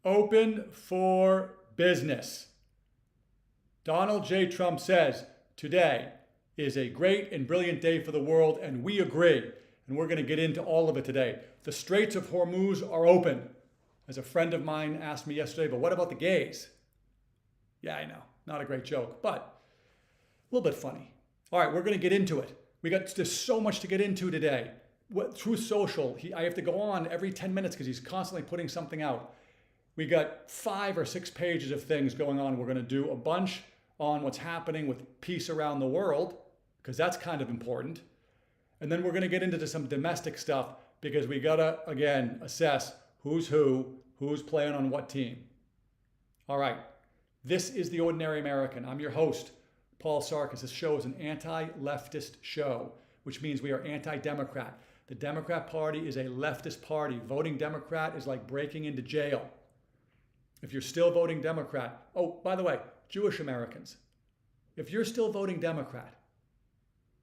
open for business. Donald J. Trump says, today is a great and brilliant day for the world, and we agree. And we're going to get into all of it today. The Straits of Hormuz are open. As a friend of mine asked me yesterday, but what about the gays? Yeah, I know. Not a great joke, but a little bit funny. All right, we're going to get into it. There's so much to get into today. Through Social, I have to go on every 10 minutes because he's constantly putting something out. We got 5 or 6 pages of things going on. We're going to do a bunch on what's happening with peace around the world, because that's kind of important. And then we're going to get into some domestic stuff because we got to, again, assess who's who's playing on what team. All right, this is The Ordinary American. I'm your host, Paul Sarkis. This show is an anti-leftist show, which means we are anti-Democrat. The Democrat Party is a leftist party. Voting Democrat is like breaking into jail. If you're still voting Democrat, oh, by the way, Jewish Americans, if you're still voting Democrat,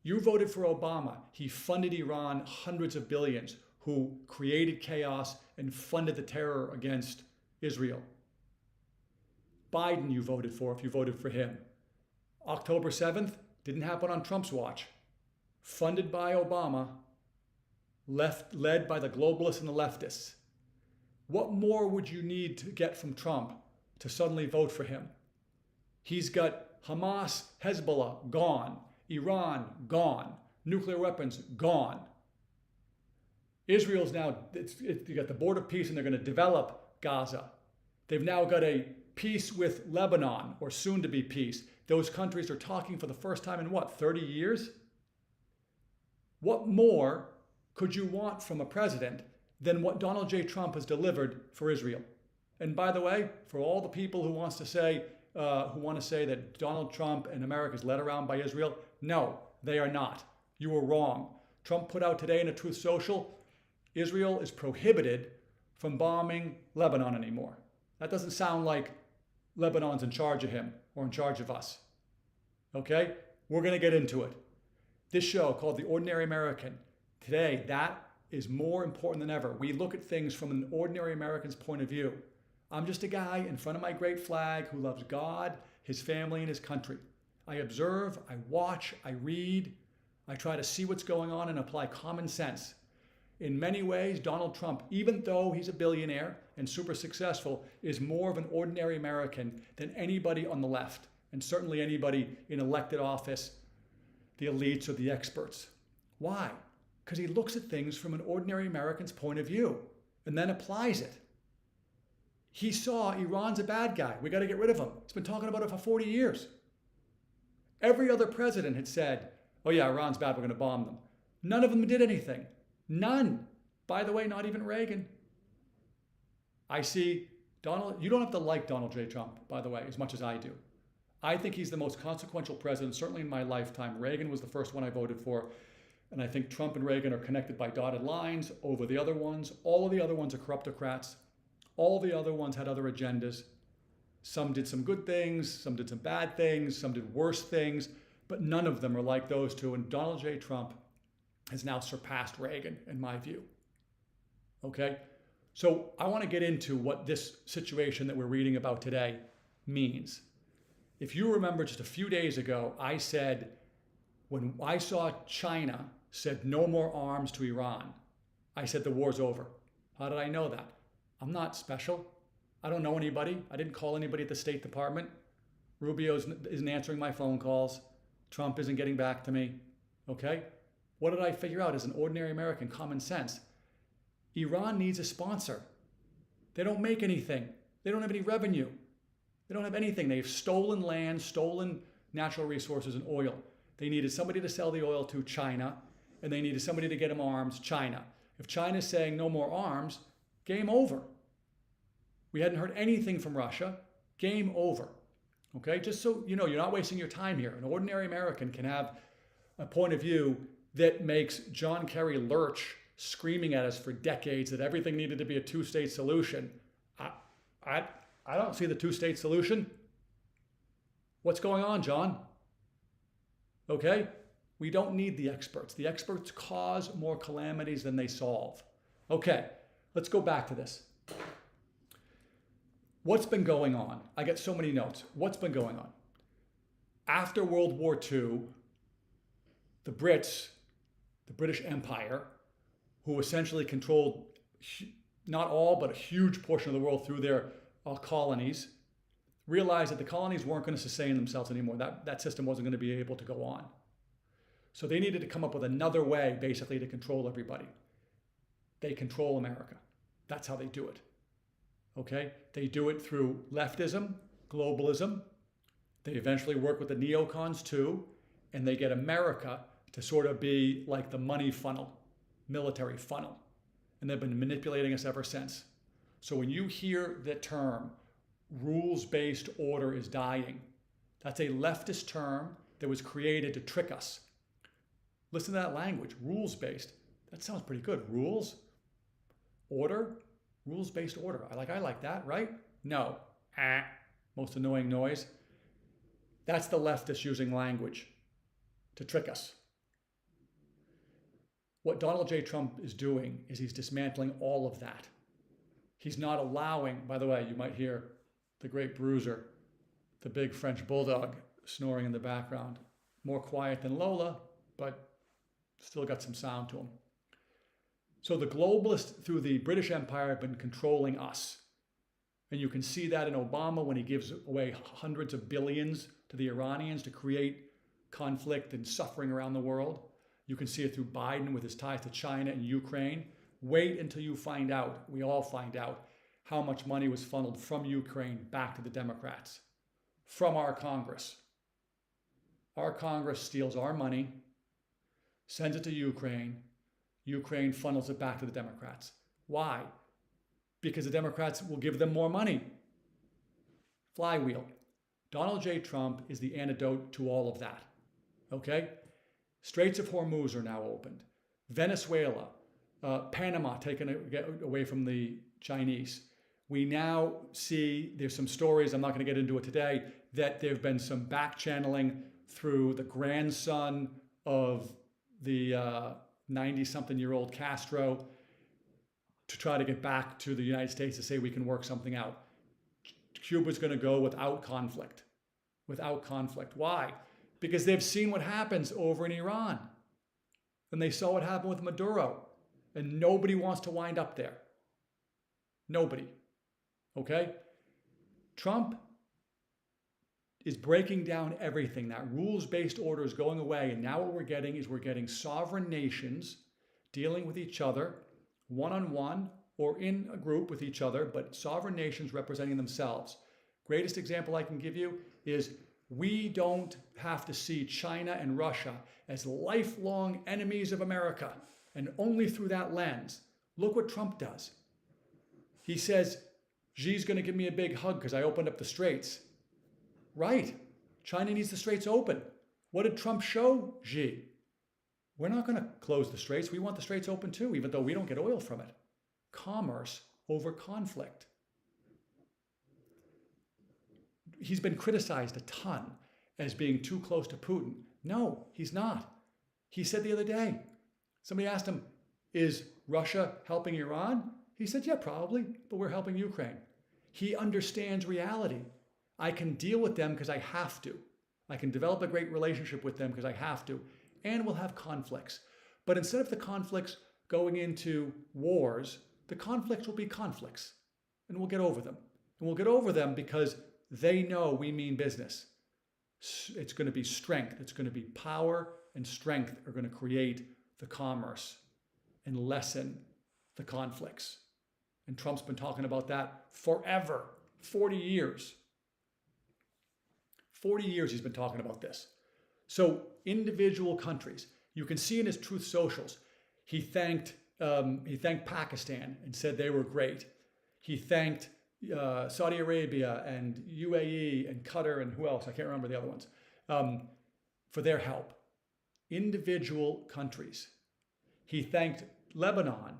you voted for Obama. He funded Iran hundreds of billions, who created chaos and funded the terror against Israel. Biden you voted for if you voted for him. October 7th didn't happen on Trump's watch. Funded by Obama, led by the globalists and the leftists. What more would you need to get from Trump to suddenly vote for him? He's got Hamas, Hezbollah gone, Iran gone, nuclear weapons gone. Israel's now, you got the border peace and they're going to develop Gaza. They've now got a peace with Lebanon, or soon to be peace. Those countries are talking for the first time in what, 30 years? What more could you want from a president than what Donald J. Trump has delivered for Israel? And by the way, for all the people who want to say that Donald Trump and America is led around by Israel, no, they are not. You were wrong. Trump put out today in a Truth Social, Israel is prohibited from bombing Lebanon anymore. That doesn't sound like Lebanon's in charge of him or in charge of us. Okay? We're going to get into it. This show called The Ordinary American, today, that is more important than ever. We look at things from an ordinary American's point of view. I'm just a guy in front of my great flag who loves God, his family, and his country. I observe, I watch, I read, I try to see what's going on and apply common sense. In many ways, Donald Trump, even though he's a billionaire and super successful, is more of an ordinary American than anybody on the left, and certainly anybody in elected office, the elites or the experts. Why? Because he looks at things from an ordinary American's point of view and then applies it. He saw Iran's a bad guy. We got to get rid of him. He's been talking about it for 40 years. Every other president had said, oh yeah, Iran's bad, we're going to bomb them. None of them did anything. None. By the way, not even Reagan. I see Donald, you don't have to like Donald J. Trump, by the way, as much as I do. I think he's the most consequential president, certainly in my lifetime. Reagan was the first one I voted for. And I think Trump and Reagan are connected by dotted lines over the other ones. All of the other ones are corruptocrats. All the other ones had other agendas. Some did some good things, some did some bad things, some did worse things, but none of them are like those two. And Donald J. Trump has now surpassed Reagan, in my view. Okay? So I want to get into what this situation that we're reading about today means. If you remember just a few days ago, I said, when I saw China said no more arms to Iran, I said the war's over. How did I know that? I'm not special. I don't know anybody. I didn't call anybody at the State Department. Rubio isn't answering my phone calls. Trump isn't getting back to me. Okay? What did I figure out as an ordinary American? Common sense. Iran needs a sponsor. They don't make anything. They don't have any revenue. They don't have anything. They've stolen land, stolen natural resources and oil. They needed somebody to sell the oil to, China, and they needed somebody to get them arms, China. If China's saying no more arms, game over. We hadn't heard anything from Russia. Game over. Okay, just so you know, you're not wasting your time here. An ordinary American can have a point of view that makes John Kerry lurch screaming at us for decades that everything needed to be a two-state solution. I don't see the two-state solution. What's going on, John? Okay? We don't need the experts. The experts cause more calamities than they solve. Okay, let's go back to this. What's been going on? I get so many notes. What's been going on? After World War II, the Brits, the British Empire, who essentially controlled not all, but a huge portion of the world through their colonies, realized that the colonies weren't going to sustain themselves anymore. That system wasn't going to be able to go on. So they needed to come up with another way, basically, to control everybody. They control America. That's how they do it. Okay? They do it through leftism, globalism. They eventually work with the neocons too, and they get America to sort of be like the money funnel, military funnel. And they've been manipulating us ever since. So when you hear the term, rules-based order is dying, that's a leftist term that was created to trick us. Listen to that language, rules-based. That sounds pretty good. Rules, order, rules-based order. I like that, right? No. Most annoying noise. That's the leftists using language to trick us. What Donald J. Trump is doing is he's dismantling all of that. He's not allowing, by the way, you might hear the great bruiser, the big French bulldog snoring in the background. More quiet than Lola, but still got some sound to him. So the globalists through the British Empire have been controlling us. And you can see that in Obama when he gives away hundreds of billions to the Iranians to create conflict and suffering around the world. You can see it through Biden with his ties to China and Ukraine. Wait until you find out, we all find out, how much money was funneled from Ukraine back to the Democrats, from our Congress. Our Congress steals our money, sends it to Ukraine. Ukraine funnels it back to the Democrats. Why? Because the Democrats will give them more money. Flywheel. Donald J. Trump is the antidote to all of that. Okay? Straits of Hormuz are now opened. Venezuela, Panama taken away from the Chinese. We now see, there's some stories, I'm not going to get into it today, that there have been some back channeling through the grandson of the 90-something-year-old Castro to try to get back to the United States to say we can work something out. Cuba's going to go without conflict. Without conflict. Why? Because they've seen what happens over in Iran. And they saw what happened with Maduro. And nobody wants to wind up there. Nobody. Okay? Trump is breaking down everything. That rules-based order is going away. And now what we're getting is we're getting sovereign nations dealing with each other, one-on-one, or in a group with each other, but sovereign nations representing themselves. Greatest example I can give you is we don't have to see China and Russia as lifelong enemies of America, and only through that lens. Look what Trump does. He says, Xi's going to give me a big hug because I opened up the straits. Right. China needs the straits open. What did Trump show Xi? We're not going to close the straits. We want the straits open too, even though we don't get oil from it. Commerce over conflict. He's been criticized a ton as being too close to Putin. No, he's not. He said the other day, somebody asked him, is Russia helping Iran? He said, yeah, probably, but we're helping Ukraine. He understands reality. I can deal with them because I have to. I can develop a great relationship with them because I have to. And we'll have conflicts. But instead of the conflicts going into wars, the conflicts will be conflicts. And we'll get over them. And we'll get over them because they know we mean business. It's going to be strength. It's going to be power and strength are going to create the commerce and lessen the conflicts. And Trump's been talking about that forever, 40 years. 40 years he's been talking about this. So individual countries, you can see in his Truth Socials, he thanked Pakistan and said they were great. He thanked Saudi Arabia and UAE and Qatar and who else? I can't remember the other ones, for their help. Individual countries. He thanked Lebanon,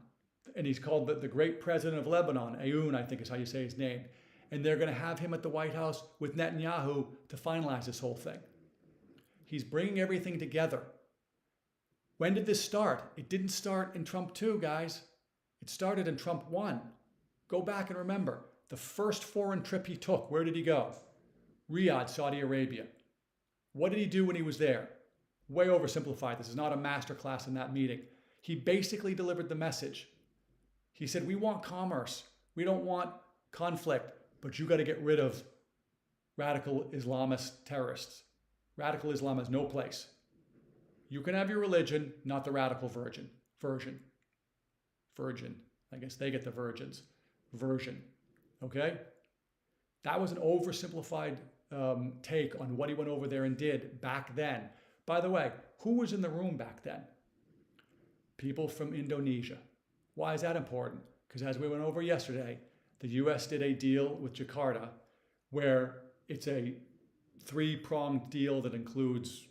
and he's called the great president of Lebanon, Aoun, I think is how you say his name. And they're going to have him at the White House with Netanyahu to finalize this whole thing. He's bringing everything together. When did this start? It didn't start in Trump 2, guys. It started in Trump 1. Go back and remember. The first foreign trip he took, where did he go? Riyadh, Saudi Arabia. What did he do when he was there? Way oversimplified. This is not a masterclass in that meeting. He basically delivered the message. He said, we want commerce. We don't want conflict, but you got to get rid of radical Islamist terrorists. Radical Islam has no place. You can have your religion, not the radical version. I guess they get the virgins. Version. Okay? That was an oversimplified take on what he went over there and did back then. By the way, who was in the room back then? People from Indonesia. Why is that important? Because as we went over yesterday, the US did a deal with Jakarta where it's a three-pronged deal that includes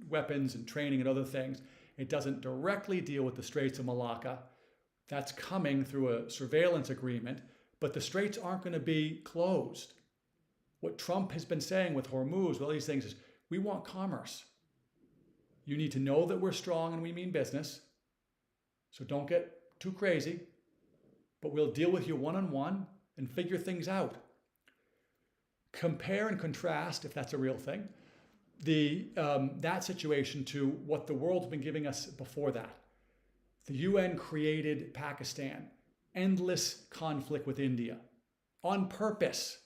weapons and training and other things. It doesn't directly deal with the Straits of Malacca. That's coming through a surveillance agreement, but the straits aren't going to be closed. What Trump has been saying with Hormuz, with all these things, is we want commerce. You need to know that we're strong and we mean business. So don't get too crazy, but we'll deal with you one-on-one and figure things out. Compare and contrast, if that's a real thing, that situation to what the world's been giving us before that. The UN created Pakistan, endless conflict with India, on purpose.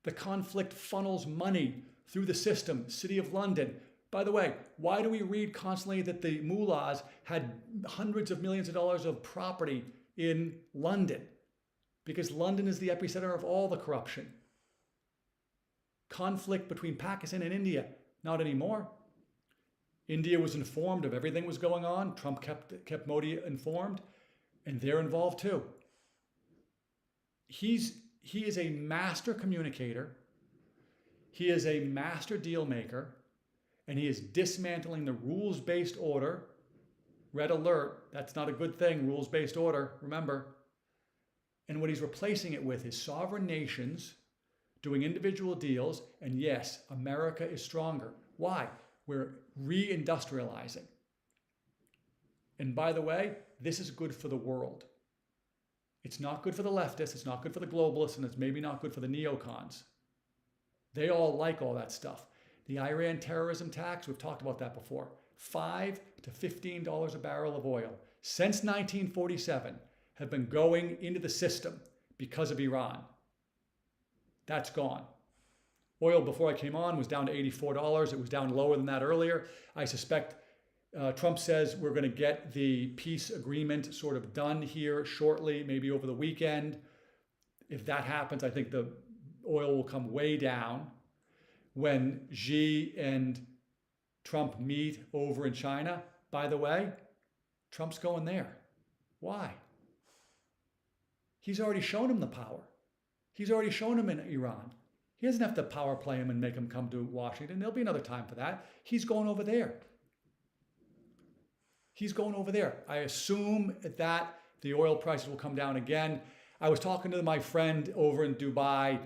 The conflict funnels money through the system, City of London. By the way, why do we read constantly that the mullahs had hundreds of millions of dollars of property in London? Because London is the epicenter of all the corruption. Conflict between Pakistan and India, not anymore. India was informed of everything that was going on. Trump kept Modi informed, and they're involved too. He is a master communicator. He is a master deal maker, and he is dismantling the rules-based order. Red alert, that's not a good thing, rules-based order, remember. And what he's replacing it with is sovereign nations doing individual deals, and yes, America is stronger. Why? We're re-industrializing. And by the way, this is good for the world. It's not good for the leftists, it's not good for the globalists, and it's maybe not good for the neocons. They all like all that stuff. The Iran terrorism tax, we've talked about that before. $5 to $15 a barrel of oil since 1947 have been going into the system because of Iran. That's gone. Oil before I came on was down to $84. It was down lower than that earlier. I suspect Trump says we're going to get the peace agreement sort of done here shortly, maybe over the weekend. If that happens, I think the oil will come way down. When Xi and Trump meet over in China, by the way, Trump's going there. Why? He's already shown him the power. He's already shown him in Iran. He doesn't have to power play him and make him come to Washington. There'll be another time for that. He's going over there. He's going over there. I assume at that the oil prices will come down again. I was talking to my friend over in Dubai.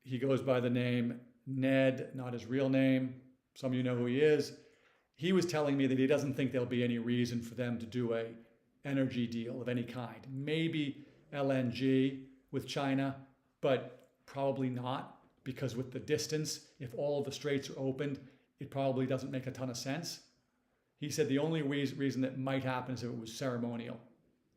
He goes by the name Ned, not his real name. Some of you know who he is. He was telling me that he doesn't think there'll be any reason for them to do a energy deal of any kind. Maybe LNG with China, but probably not. Because with the distance, if all of the straits are opened, it probably doesn't make a ton of sense. He said the only reason that might happen is if it was ceremonial.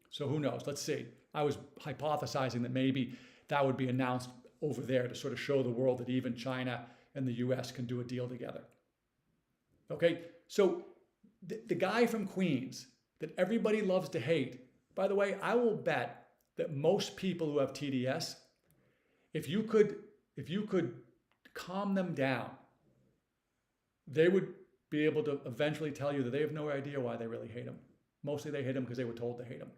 So who knows? Let's see. I was hypothesizing that maybe that would be announced over there to sort of show the world that even China and the US can do a deal together. Okay, so the guy from Queens that everybody loves to hate, by the way, I will bet that most people who have TDS, if you could calm them down, they would be able to eventually tell you that they have no idea why they really hate him. Mostly they hate him because they were told to hate him.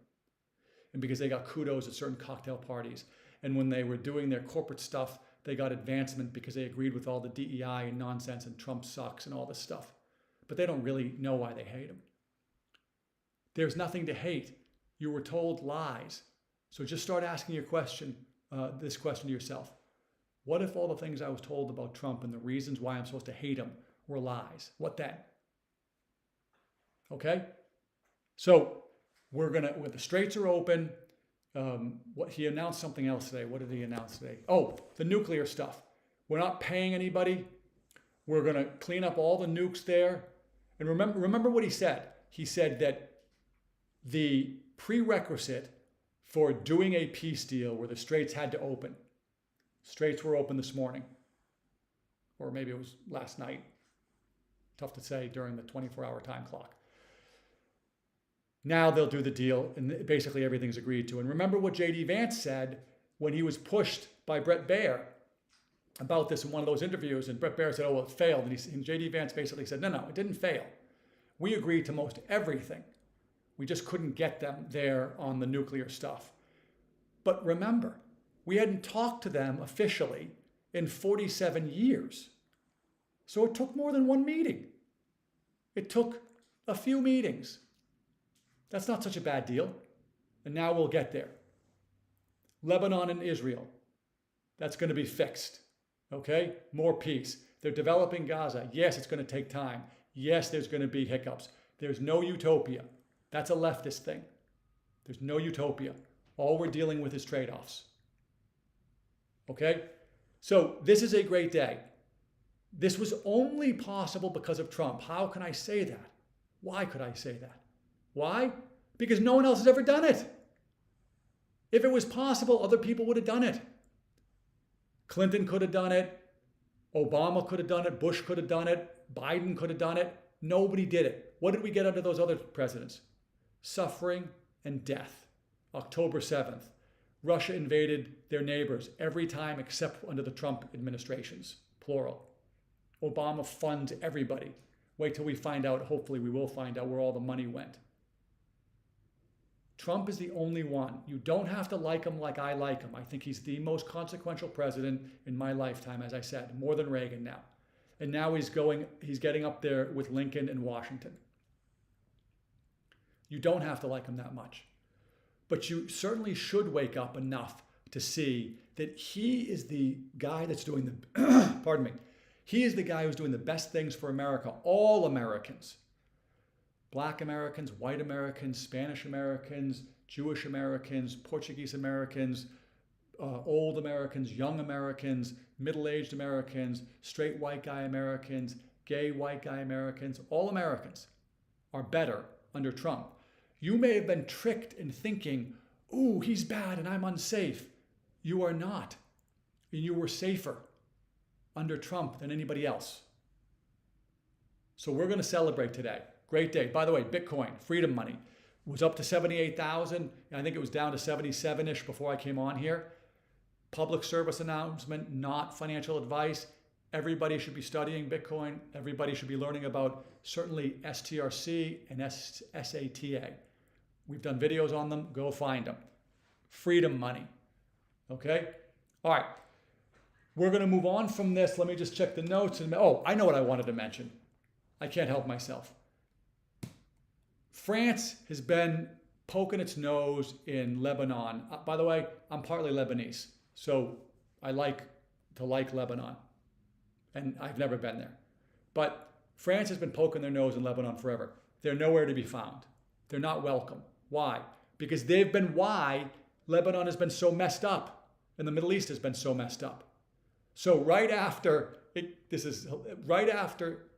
And because they got kudos at certain cocktail parties. And when they were doing their corporate stuff, they got advancement because they agreed with all the DEI and nonsense and Trump sucks and all this stuff. But they don't really know why they hate him. There's nothing to hate. You were told lies. So just start asking this question to yourself. What if all the things I was told about Trump and the reasons why I'm supposed to hate him were lies? What then? Okay? So when the straits are open, What he announced something else today. What did he announce today? Oh, the nuclear stuff. We're not paying anybody. We're going to clean up all the nukes there. And remember what he said. He said that the prerequisite for doing a peace deal where the straits had to open. Straits were open this morning. Or maybe it was last night. Tough to say during the 24-hour time clock. Now they'll do the deal, and basically everything's agreed to. And remember what J.D. Vance said when he was pushed by Bret Baier about this in one of those interviews. And Bret Baier said, oh, well, it failed. And J.D. Vance basically said, no, it didn't fail. We agreed to most everything. We just couldn't get them there on the nuclear stuff. But remember, we hadn't talked to them officially in 47 years. So it took more than one meeting. It took a few meetings. That's not such a bad deal. And now we'll get there. Lebanon and Israel. That's going to be fixed. Okay? More peace. They're developing Gaza. Yes, it's going to take time. Yes, there's going to be hiccups. There's no utopia. That's a leftist thing. There's no utopia. All we're dealing with is trade-offs. Okay? So this is a great day. This was only possible because of Trump. How can I say that? Why could I say that? Why? Because no one else has ever done it. If it was possible, other people would have done it. Clinton could have done it. Obama could have done it. Bush could have done it. Biden could have done it. Nobody did it. What did we get under those other presidents? Suffering and death. October 7th. Russia invaded their neighbors every time except under the Trump administrations, plural. Obama funds everybody. Wait till we find out, hopefully we will find out where all the money went. Trump is the only one. You don't have to like him like I like him. I think he's the most consequential president in my lifetime, as I said, more than Reagan now. And now he's getting up there with Lincoln and Washington. You don't have to like him that much. But you certainly should wake up enough to see that he is the guy that's doing the, pardon me, he is the guy who's doing the best things for America, all Americans. Black Americans, white Americans, Spanish Americans, Jewish Americans, Portuguese Americans, old Americans, young Americans, middle-aged Americans, straight white guy Americans, gay white guy Americans, all Americans are better under Trump. You may have been tricked in thinking, ooh, he's bad and I'm unsafe. You are not. And you were safer under Trump than anybody else. So we're going to celebrate today. Great day. By the way, Bitcoin, freedom money, was up to 78,000. I think it was down to 77-ish before I came on here. Public service announcement, not financial advice. Everybody should be studying Bitcoin. Everybody should be learning about certainly STRC and SATA. We've done videos on them. Go find them. Freedom money. Okay? All right. We're going to move on from this. Let me just check the notes. Oh, I know what I wanted to mention. I can't help myself. France has been poking its nose in Lebanon. By the way, I'm partly Lebanese, so I like to like Lebanon, and I've never been there. But France has been poking their nose in Lebanon forever. They're nowhere to be found. They're not welcome. Why? Because they've been why Lebanon has been so messed up, and the Middle East has been so messed up. So right after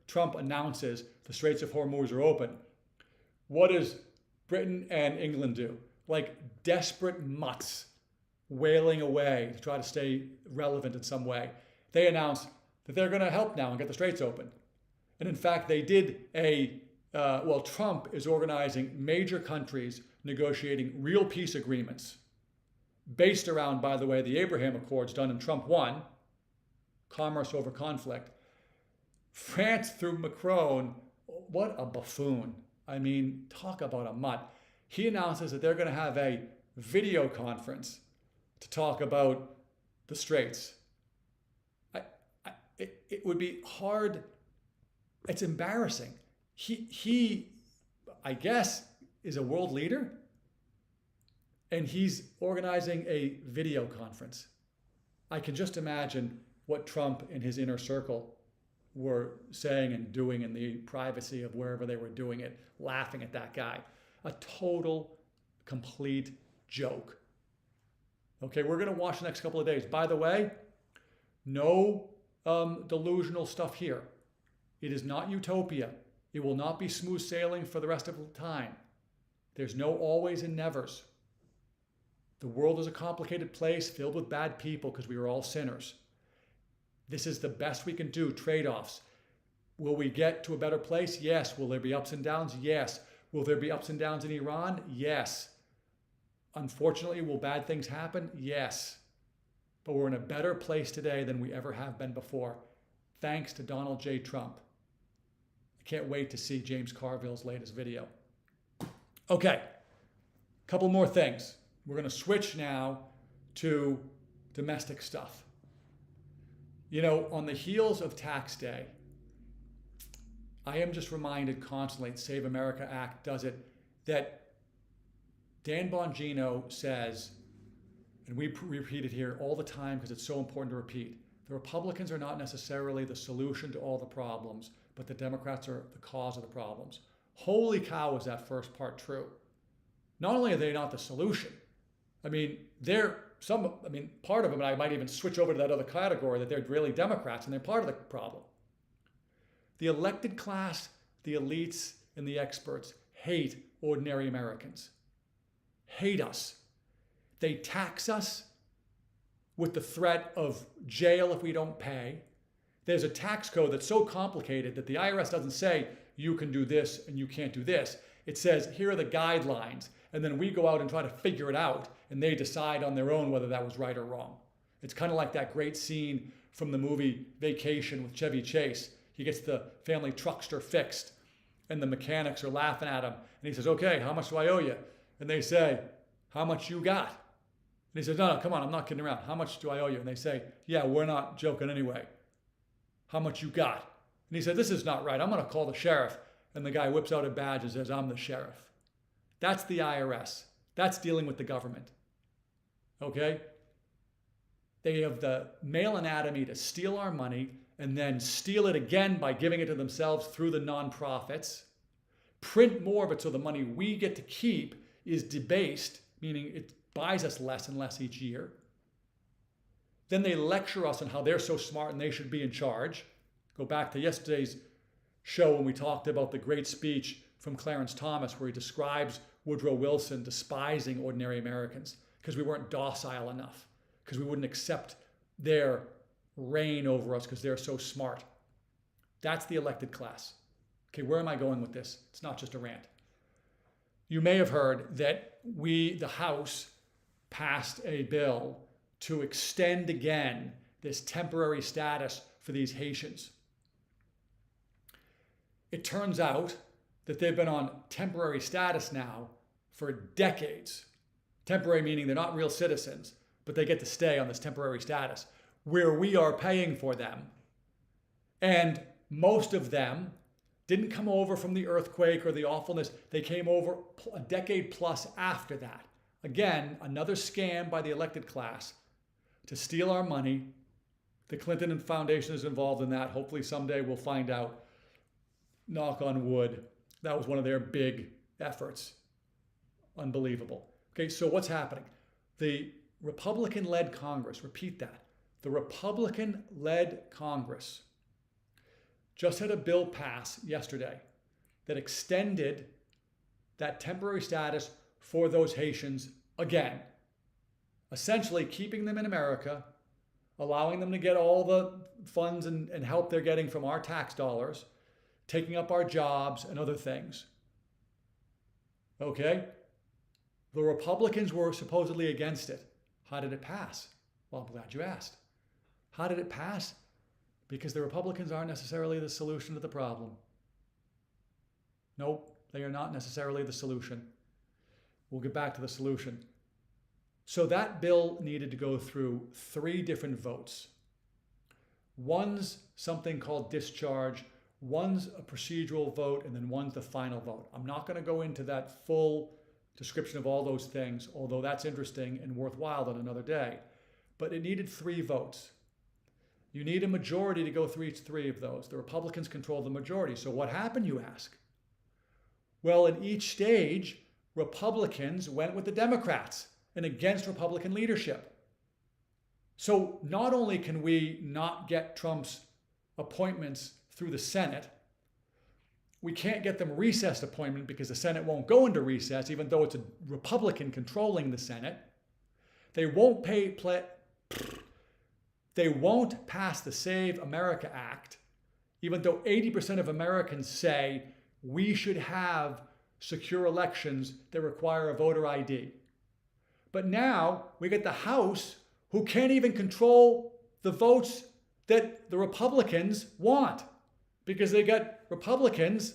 Trump announces the Straits of Hormuz are open, what does Britain and England do? Like desperate mutts wailing away to try to stay relevant in some way. They announce that they're going to help now and get the Straits open. And in fact, they did Trump is organizing major countries negotiating real peace agreements based around, by the way, the Abraham Accords done in Trump 1, commerce over conflict. France through Macron, what a buffoon. I mean, talk about a mutt. He announces that they're going to have a video conference to talk about the Straits. It would be hard. It's embarrassing. He, I guess, is a world leader, and he's organizing a video conference. I can just imagine what Trump and his inner circle were saying and doing in the privacy of wherever they were doing it, laughing at that guy. A total, complete joke. Okay, we're going to watch the next couple of days. By the way, no delusional stuff here. It is not utopia. It will not be smooth sailing for the rest of the time. There's no always and nevers. The world is a complicated place filled with bad people because we are all sinners. This is the best we can do, trade-offs. Will we get to a better place? Yes. Will there be ups and downs? Yes. Will there be ups and downs in Iran? Yes. Unfortunately, will bad things happen? Yes. But we're in a better place today than we ever have been before, thanks to Donald J. Trump. I can't wait to see James Carville's latest video. Okay, a couple more things. We're going to switch now to domestic stuff. You know, on the heels of tax day, I am just reminded constantly, Save America Act does it, that Dan Bongino says, and we repeat it here all the time because it's so important to repeat, the Republicans are not necessarily the solution to all the problems, but the Democrats are the cause of the problems. Holy cow, is that first part true? Not only are they not the solution, I mean, part of them, and I might even switch over to that other category, that they're really Democrats and they're part of the problem. The elected class, the elites, and the experts hate ordinary Americans. Hate us. They tax us with the threat of jail if we don't pay. There's a tax code that's so complicated that the IRS doesn't say you can do this and you can't do this. It says here are the guidelines, and then we go out and try to figure it out, and they decide on their own whether that was right or wrong. It's kind of like that great scene from the movie Vacation with Chevy Chase. He gets the family truckster fixed, and the mechanics are laughing at him. And he says, okay, how much do I owe you? And they say, how much you got? And he says, no, come on, I'm not kidding around. How much do I owe you? And they say, yeah, we're not joking anyway. How much you got? And he said, this is not right. I'm going to call the sheriff. And the guy whips out a badge and says, I'm the sheriff. That's the IRS. That's dealing with the government. Okay? They have the male anatomy to steal our money and then steal it again by giving it to themselves through the nonprofits, print more of it so the money we get to keep is debased, meaning it buys us less and less each year. Then they lecture us on how they're so smart and they should be in charge. Go back to yesterday's show when we talked about the great speech from Clarence Thomas where he describes Woodrow Wilson despising ordinary Americans because we weren't docile enough, because we wouldn't accept their reign over us because they're so smart. That's the elected class. Okay, where am I going with this? It's not just a rant. You may have heard that the House, passed a bill to extend again this temporary status for these Haitians. It turns out that they've been on temporary status now for decades. Temporary meaning they're not real citizens, but they get to stay on this temporary status where we are paying for them. And most of them didn't come over from the earthquake or the awfulness. They came over a decade plus after that. Again, another scam by the elected class to steal our money. The Clinton Foundation is involved in that. Hopefully someday we'll find out. Knock on wood. That was one of their big efforts. Unbelievable. Okay, so what's happening? The Republican-led Congress, repeat that, the Republican-led Congress just had a bill pass yesterday that extended that temporary status for those Haitians again, essentially keeping them in America, allowing them to get all the funds and help they're getting from our tax dollars, taking up our jobs and other things. Okay? The Republicans were supposedly against it. How did it pass? Well, I'm glad you asked. How did it pass? Because the Republicans aren't necessarily the solution to the problem. Nope, they are not necessarily the solution. We'll get back to the solution. So that bill needed to go through 3 different votes. One's something called discharge, one's a procedural vote, and then one's the final vote. I'm not going to go into that full description of all those things, although that's interesting and worthwhile on another day. But it needed 3 votes. You need a majority to go through each 3 of those. The Republicans control the majority. So what happened, you ask? Well, in each stage, Republicans went with the Democrats and against Republican leadership. So not only can we not get Trump's appointments through the Senate, we can't get them recessed appointment because the Senate won't go into recess, even though it's a Republican controlling the Senate. They won't pass the Save America Act, even though 80% of Americans say we should have secure elections that require a voter ID. But now we get the House who can't even control the votes that the Republicans want, because they got Republicans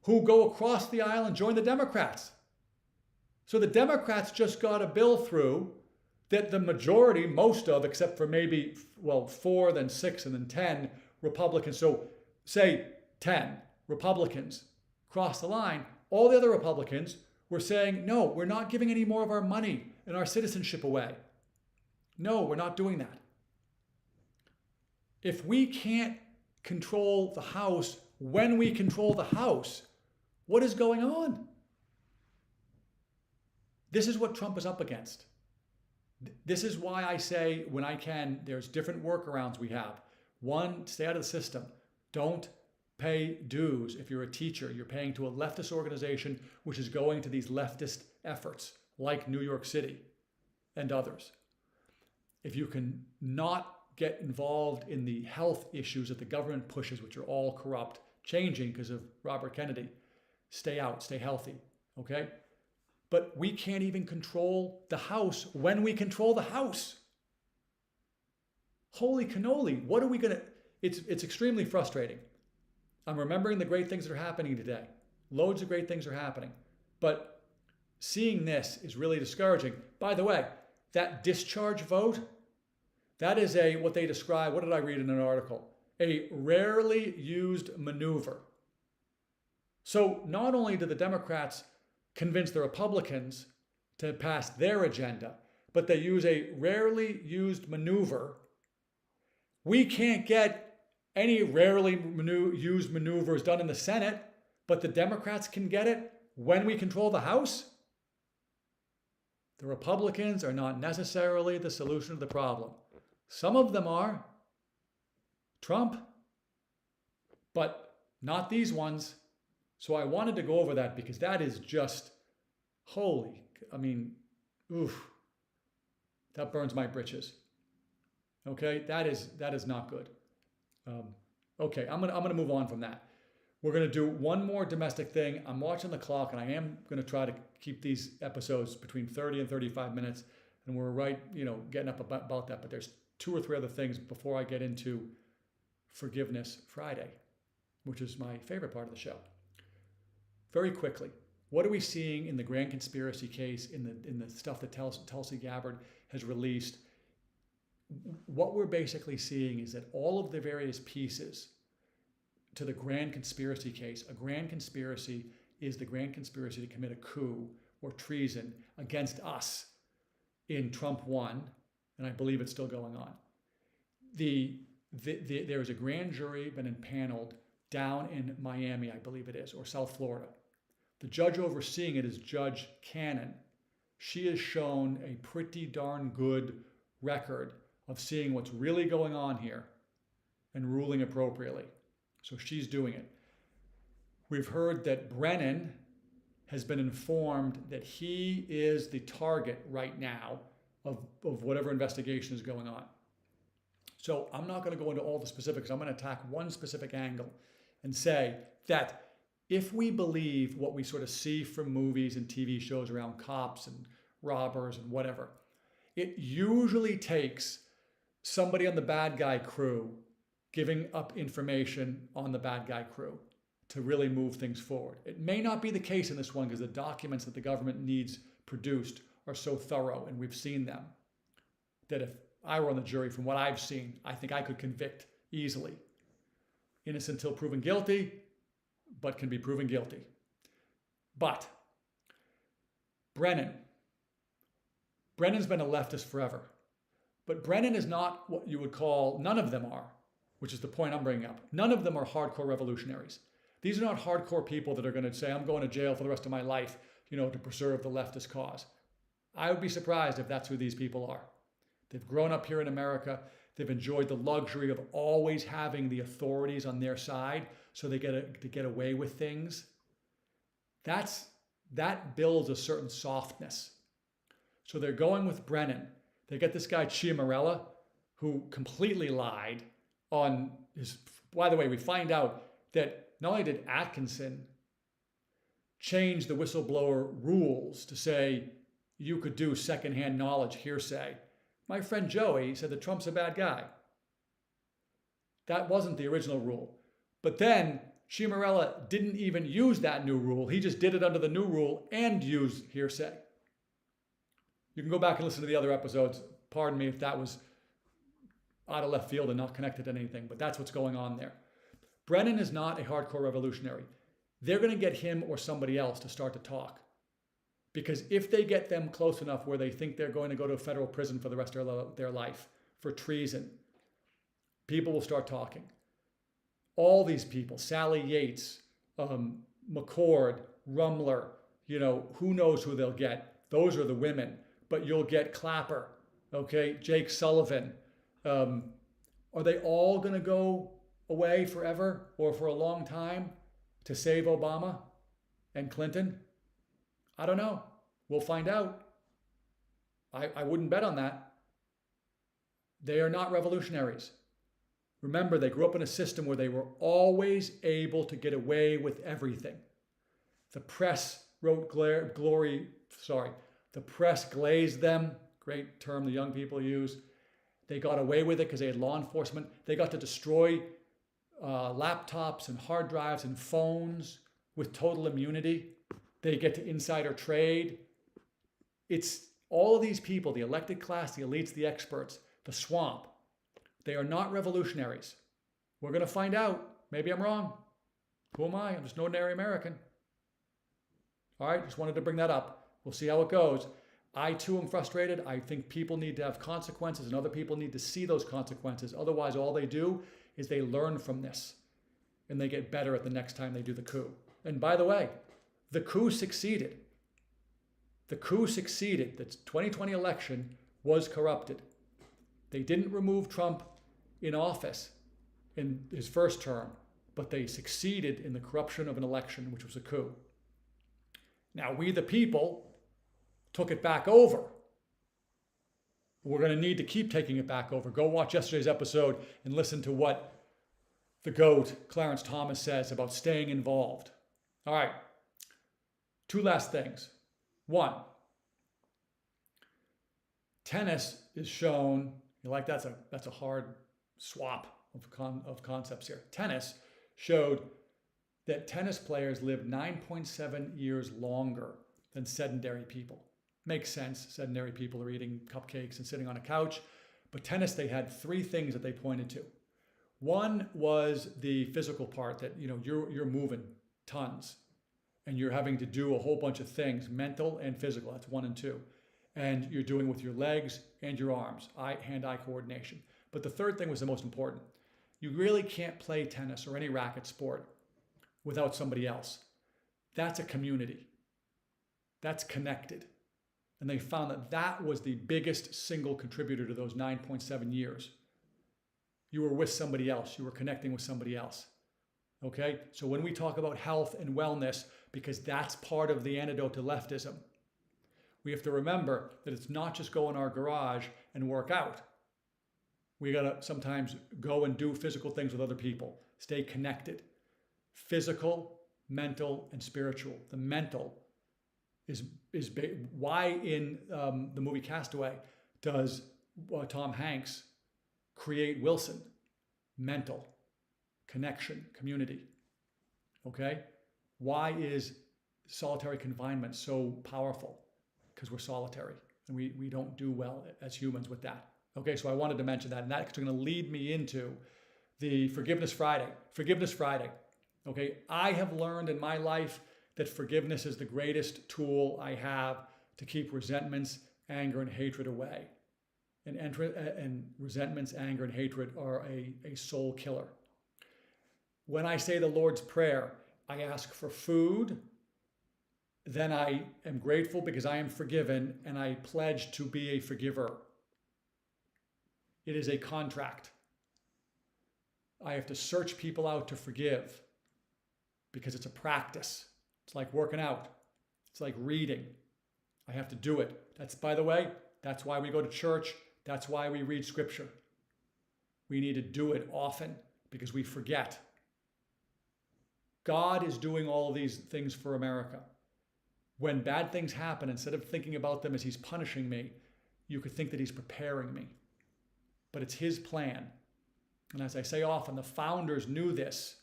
who go across the aisle and join the Democrats. So the Democrats just got a bill through that the majority, most of, except for maybe, 4, then 6, and then 10 Republicans. So say 10 Republicans cross the line. All the other Republicans were saying, no, we're not giving any more of our money and our citizenship away. No, we're not doing that. If we can't control the House when we control the House, what is going on? This is what Trump is up against. This is why I say, when I can, there's different workarounds we have. One, stay out of the system. Don't pay dues. If you're a teacher, you're paying to a leftist organization which is going to these leftist efforts like New York City and others. If you can not get involved in the health issues that the government pushes, which are all corrupt, changing because of Robert Kennedy, stay out, stay healthy, okay? But we can't even control the House when we control the House. Holy cannoli, what are we gonna, it's extremely frustrating. I'm remembering the great things that are happening today. Loads of great things are happening. But seeing this is really discouraging. By the way, that discharge vote, that is what they describe, what did I read in an article? A rarely used maneuver. So not only do the Democrats convince the Republicans to pass their agenda, but they use a rarely used maneuver. We can't get any rarely used maneuvers done in the Senate, but the Democrats can get it when we control the House. The Republicans are not necessarily the solution to the problem. Some of them are. Trump, but not these ones. So I wanted to go over that because that is just holy. I mean, oof, that burns my britches. Okay, that is not good. Okay, I'm gonna move on from that. We're gonna do one more domestic thing. I'm watching the clock, and I am gonna try to keep these episodes between 30 and 35 minutes, and we're right, getting up about that. But there's 2 or 3 other things before I get into Forgiveness Friday, which is my favorite part of the show. Very quickly, what are we seeing in the grand conspiracy case, in the stuff that Tulsi Gabbard has released? What we're basically seeing is that all of the various pieces to the grand conspiracy case, a grand conspiracy is the grand conspiracy to commit a coup or treason against us in Trump 1, and I believe it's still going on. There is a grand jury been impaneled down in Miami, I believe it is, or South Florida. The judge overseeing it is Judge Cannon. She has shown a pretty darn good record of seeing what's really going on here and ruling appropriately. So she's doing it. We've heard that Brennan has been informed that he is the target right now of whatever investigation is going on. So I'm not going to go into all the specifics. I'm going to attack one specific angle and say that if we believe what we sort of see from movies and TV shows around cops and robbers and whatever, it usually takes somebody on the bad guy crew giving up information on the bad guy crew to really move things forward. It may not be the case in this one because the documents that the government needs produced are so thorough, and we've seen them, that if I were on the jury, from what I've seen, I think I could convict easily. Innocent until proven guilty, but can be proven guilty. But Brennan's been a leftist forever. But Brennan is not what you would call, none of them are, which is the point I'm bringing up. None of them are hardcore revolutionaries. These are not hardcore people that are going to say, I'm going to jail for the rest of my life, to preserve the leftist cause. I would be surprised if that's who these people are. They've grown up here in America. They've enjoyed the luxury of always having the authorities on their side, so they get to get away with things. That builds a certain softness. So they're going with Brennan. They get this guy Chiamarella, who completely lied on his. By the way, we find out that not only did Atkinson change the whistleblower rules to say you could do secondhand knowledge hearsay, my friend Joey said that Trump's a bad guy. That wasn't the original rule. But then Chiamarella didn't even use that new rule. He just did it under the new rule and used hearsay. You can go back and listen to the other episodes. Pardon me if that was out of left field and not connected to anything, but that's what's going on there. Brennan is not a hardcore revolutionary. They're going to get him or somebody else to start to talk. Because if they get them close enough where they think they're going to go to a federal prison for the rest of their life for treason, people will start talking. All these people, Sally Yates, McCord, Rumler, who knows who they'll get. Those are the women. But you'll get Clapper, okay, Jake Sullivan. Are they all going to go away forever or for a long time to save Obama and Clinton? I don't know. We'll find out. I wouldn't bet on that. They are not revolutionaries. Remember, they grew up in a system where they were always able to get away with everything. The press the press glazed them, great term the young people use. They got away with it because they had law enforcement. They got to destroy laptops and hard drives and phones with total immunity. They get to insider trade. It's all of these people, the elected class, the elites, the experts, the swamp. They are not revolutionaries. We're going to find out. Maybe I'm wrong. Who am I? I'm just an ordinary American. All right, just wanted to bring that up. We'll see how it goes. I too am frustrated. I think people need to have consequences and other people need to see those consequences. Otherwise, all they do is they learn from this and they get better at the next time they do the coup. And by the way, the coup succeeded. The coup succeeded. The 2020 election was corrupted. They didn't remove Trump in office in his first term, but they succeeded in the corruption of an election, which was a coup. Now, we the people took it back over. We're going to need to keep taking it back over. Go watch yesterday's episode and listen to what the GOAT, Clarence Thomas, says about staying involved. All right. Two last things. One, tennis is shown, that's a hard swap of concepts here. Tennis showed that tennis players live 9.7 years longer than sedentary people. Makes sense. Sedentary people are eating cupcakes and sitting on a couch. But tennis, they had three things that they pointed to. One was the physical part that, you're moving tons and you're having to do a whole bunch of things, mental and physical. That's 1 and 2. And you're doing with your legs and your arms, hand-eye coordination. But the third thing was the most important. You really can't play tennis or any racket sport without somebody else. That's a community. That's connected. And they found that that was the biggest single contributor to those 9.7 years. You were with somebody else. You were connecting with somebody else. Okay? So when we talk about health and wellness, because that's part of the antidote to leftism, we have to remember that it's not just go in our garage and work out. We got to sometimes go and do physical things with other people. Stay connected. Physical, mental, and spiritual. The mental is why in the movie Castaway does Tom Hanks create Wilson? Mental, connection, community. Okay? Why is solitary confinement so powerful? Because we're solitary and we don't do well as humans with that. Okay, so I wanted to mention that, and that's going to lead me into the Forgiveness Friday. Forgiveness Friday. Okay, I have learned in my life that forgiveness is the greatest tool I have to keep resentments, anger, and hatred away. And resentments, anger, and hatred are a soul killer. When I say the Lord's Prayer, I ask for food, then I am grateful because I am forgiven, and I pledge to be a forgiver. It is a contract. I have to search people out to forgive because it's a practice. It's like working out. It's like reading. I have to do it. That's, by the way, that's why we go to church. That's why we read scripture. We need to do it often because we forget. God is doing all of these things for America. When bad things happen, instead of thinking about them as he's punishing me, you could think that he's preparing me. But it's his plan. And as I say often, the founders knew this,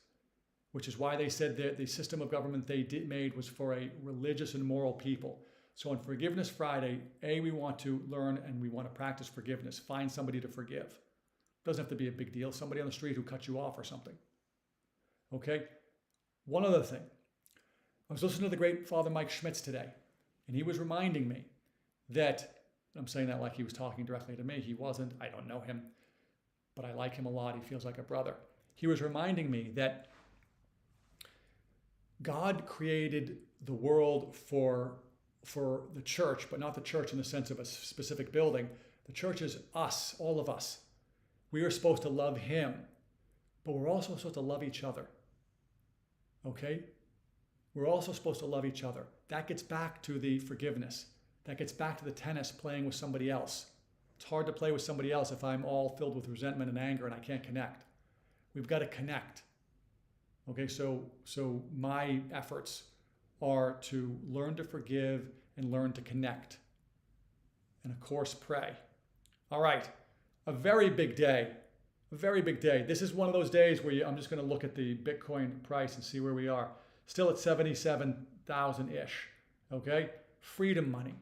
which is why they said that the system of government they made was for a religious and moral people. So on Forgiveness Friday, we want to learn and we want to practice forgiveness. Find somebody to forgive. Doesn't have to be a big deal. Somebody on the street who cut you off or something. Okay? One other thing. I was listening to the great Father Mike Schmitz today, and he was reminding me that, I'm saying that like he was talking directly to me. He wasn't. I don't know him, but I like him a lot. He feels like a brother. He was reminding me that God created the world for the church, but not the church in the sense of a specific building. The church is us, all of us. We are supposed to love him, but we're also supposed to love each other. Okay? We're also supposed to love each other. That gets back to the forgiveness. That gets back to the tennis playing with somebody else. It's hard to play with somebody else if I'm all filled with resentment and anger and I can't connect. We've got to connect. Okay, so my efforts are to learn to forgive and learn to connect. And of course, pray. All right, a very big day. A very big day. This is one of those days where I'm just going to look at the Bitcoin price and see where we are. Still at 77,000-ish. Okay? Freedom money.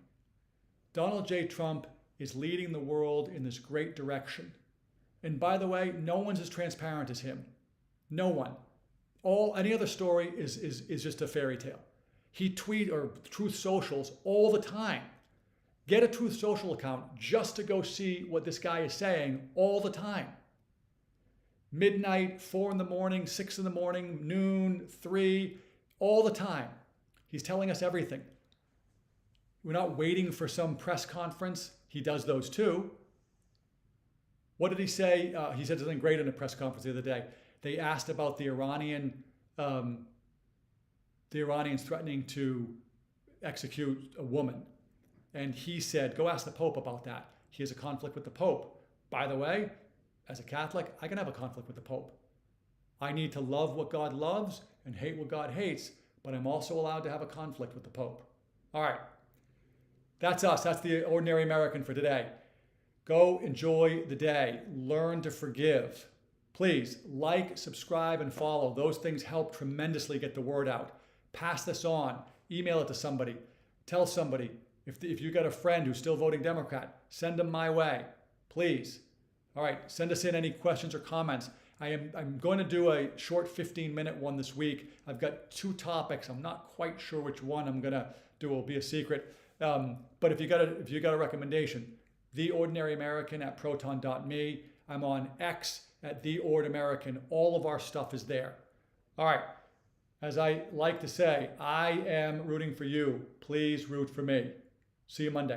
Donald J. Trump is leading the world in this great direction. And by the way, no one's as transparent as him. No one. Any other story is just a fairy tale. He tweets or Truth Socials all the time. Get a Truth Social account just to go see what this guy is saying all the time. Midnight, 4 in the morning, 6 in the morning, noon, 3, all the time. He's telling us everything. We're not waiting for some press conference. He does those too. What did he say? He said something great in a press conference the other day. They asked about the Iranians threatening to execute a woman. And he said, go ask the Pope about that. He has a conflict with the Pope. By the way, as a Catholic, I can have a conflict with the Pope. I need to love what God loves and hate what God hates, but I'm also allowed to have a conflict with the Pope. All right. That's us. That's the ordinary American for today. Go enjoy the day. Learn to forgive. Please like, subscribe, and follow. Those things help tremendously get the word out. Pass this on. Email it to somebody. Tell somebody. If you got a friend who's still voting Democrat, send them my way. Please. All right. Send us in any questions or comments. I'm going to do a short 15-minute one this week. I've got 2 topics. I'm not quite sure which one I'm going to do. It will be a secret. But if you got a recommendation, theordinaryamerican@proton.me. I'm on X at theordamerican. All of our stuff is there. All right. As I like to say, I am rooting for you. Please root for me. See you Monday.